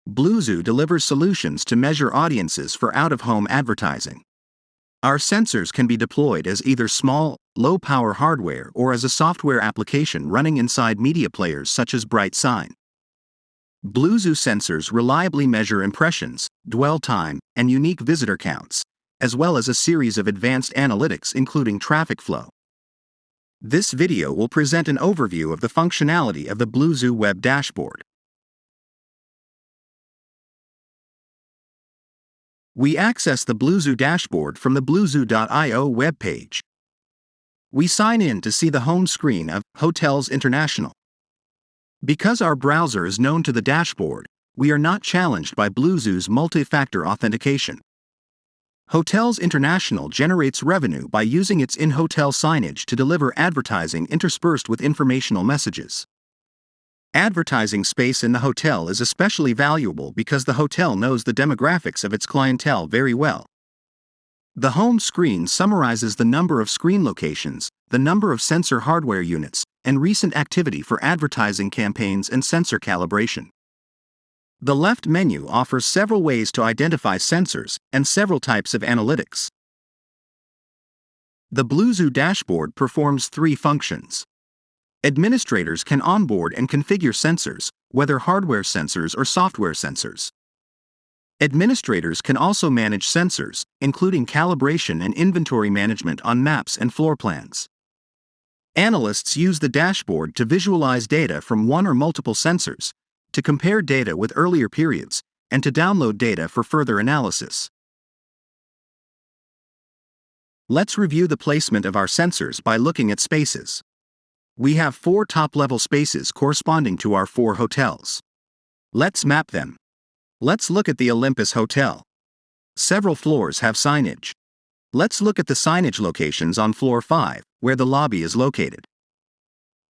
Bluezoo delivers solutions to measure audiences for out-of-home advertising. Our sensors can be deployed as either small, low-power hardware or as a software application running inside media players such as BrightSign. Bluezoo sensors reliably measure impressions, dwell time, and unique visitor counts, as well as a series of advanced analytics including traffic flow. This video will present an overview of the functionality of the Bluezoo web dashboard. We access the Bluezoo dashboard from the bluezoo.io webpage. We sign in to see the home screen of Hotels International. Because our browser is known to the dashboard, we are not challenged by Bluezoo's multi-factor authentication. Hotels International generates revenue by using its in-hotel signage to deliver advertising interspersed with informational messages. Advertising space in the hotel is especially valuable because the hotel knows the demographics of its clientele very well. The home screen summarizes the number of screen locations, the number of sensor hardware units, and recent activity for advertising campaigns and sensor calibration. The left menu offers several ways to identify sensors and several types of analytics. The Bluezoo dashboard performs three functions. Administrators can onboard and configure sensors, whether hardware sensors or software sensors. Administrators can also manage sensors, including calibration and inventory management on maps and floor plans. Analysts use the dashboard to visualize data from one or multiple sensors, to compare data with earlier periods, and to download data for further analysis. Let's review the placement of our sensors by looking at spaces. We have 4 top-level spaces corresponding to our 4 hotels. Let's map them. Let's look at the Olympus Hotel. Several floors have signage. Let's look at the signage locations on floor 5, where the lobby is located.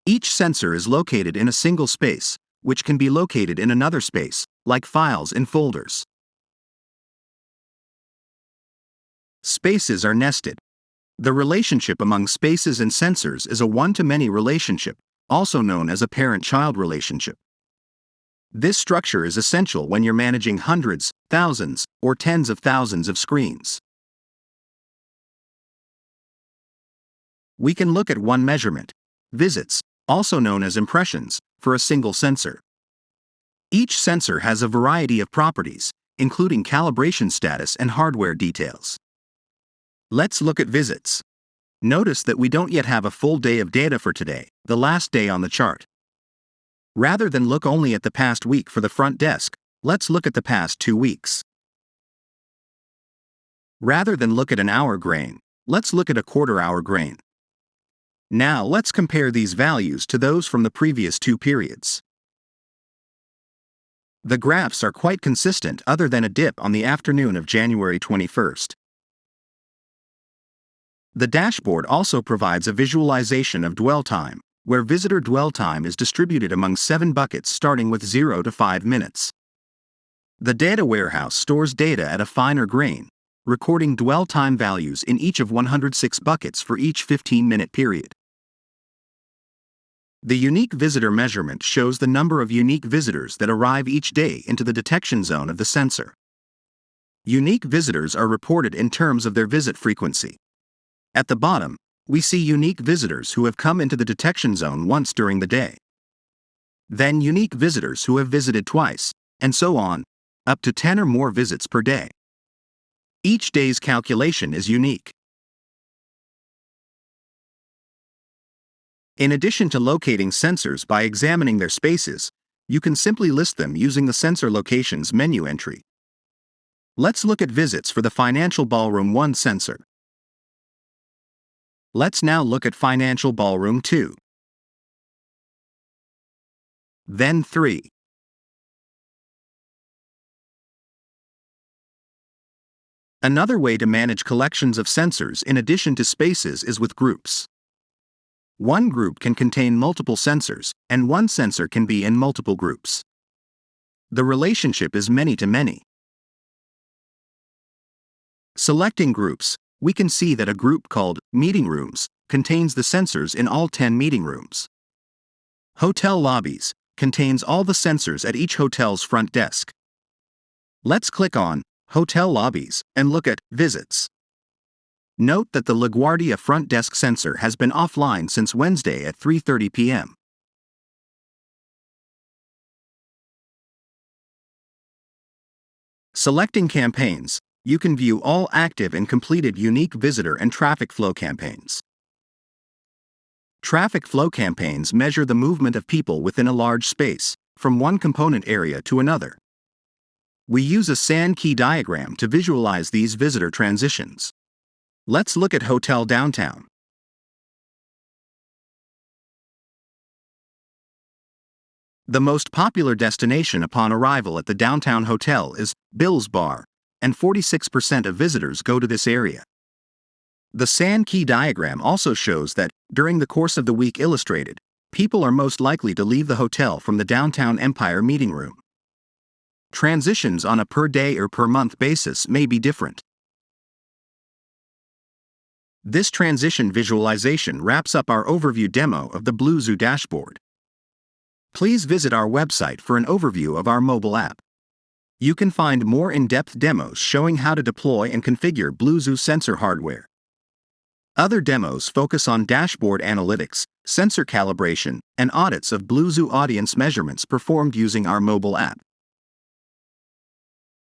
Each sensor is located in a single space, which can be located in another space, like files in folders. Spaces are nested. The relationship among spaces and sensors is a one-to-many relationship, also known as a parent-child relationship. This structure is essential when you're managing hundreds, thousands, or tens of thousands of screens. We can look at one measurement, visits, also known as impressions, for a single sensor. Each sensor has a variety of properties, including calibration status and hardware details. Let's look at visits. Notice that we don't yet have a full day of data for today, the last day on the chart. Rather than look only at the past week for the front desk, let's look at the past 2 weeks. Rather than look at an hour grain, let's look at a quarter-hour grain. Now let's compare these values to those from the previous 2 periods. The graphs are quite consistent other than a dip on the afternoon of January 21st. The dashboard also provides a visualization of dwell time, where visitor dwell time is distributed among 7 buckets starting with 0 to 5 minutes. The data warehouse stores data at a finer grain, recording dwell time values in each of 106 buckets for each 15-minute period. The unique visitor measurement shows the number of unique visitors that arrive each day into the detection zone of the sensor. Unique visitors are reported in terms of their visit frequency. At the bottom, we see unique visitors who have come into the detection zone once during the day. Then unique visitors who have visited twice, and so on, up to 10 or more visits per day. Each day's calculation is unique. In addition to locating sensors by examining their spaces, you can simply list them using the Sensor Locations menu entry. Let's look at visits for the Financial Ballroom 1 sensor. Let's now look at Financial Ballroom 2. Then 3. Another way to manage collections of sensors in addition to spaces is with groups. One group can contain multiple sensors, and one sensor can be in multiple groups. The relationship is many to many. Selecting groups, we can see that a group called Meeting Rooms contains the sensors in all 10 meeting rooms. Hotel Lobbies contains all the sensors at each hotel's front desk. Let's click on Hotel Lobbies and look at Visits. Note that the LaGuardia front desk sensor has been offline since Wednesday at 3:30 p.m. Selecting Campaigns, you can view all active and completed unique visitor and traffic flow campaigns. Traffic flow campaigns measure the movement of people within a large space, from one component area to another. We use a Sankey diagram to visualize these visitor transitions. Let's look at Hotel Downtown. The most popular destination upon arrival at the downtown hotel is Bill's Bar, and 46% of visitors go to this area. The Sankey diagram also shows that, during the course of the week illustrated, people are most likely to leave the hotel from the downtown Empire meeting room. Transitions on a per-day or per-month basis may be different. This transition visualization wraps up our overview demo of the BlueZoo dashboard. Please visit our website for an overview of our mobile app. You can find more in-depth demos showing how to deploy and configure BlueZoo sensor hardware. Other demos focus on dashboard analytics, sensor calibration, and audits of BlueZoo audience measurements performed using our mobile app.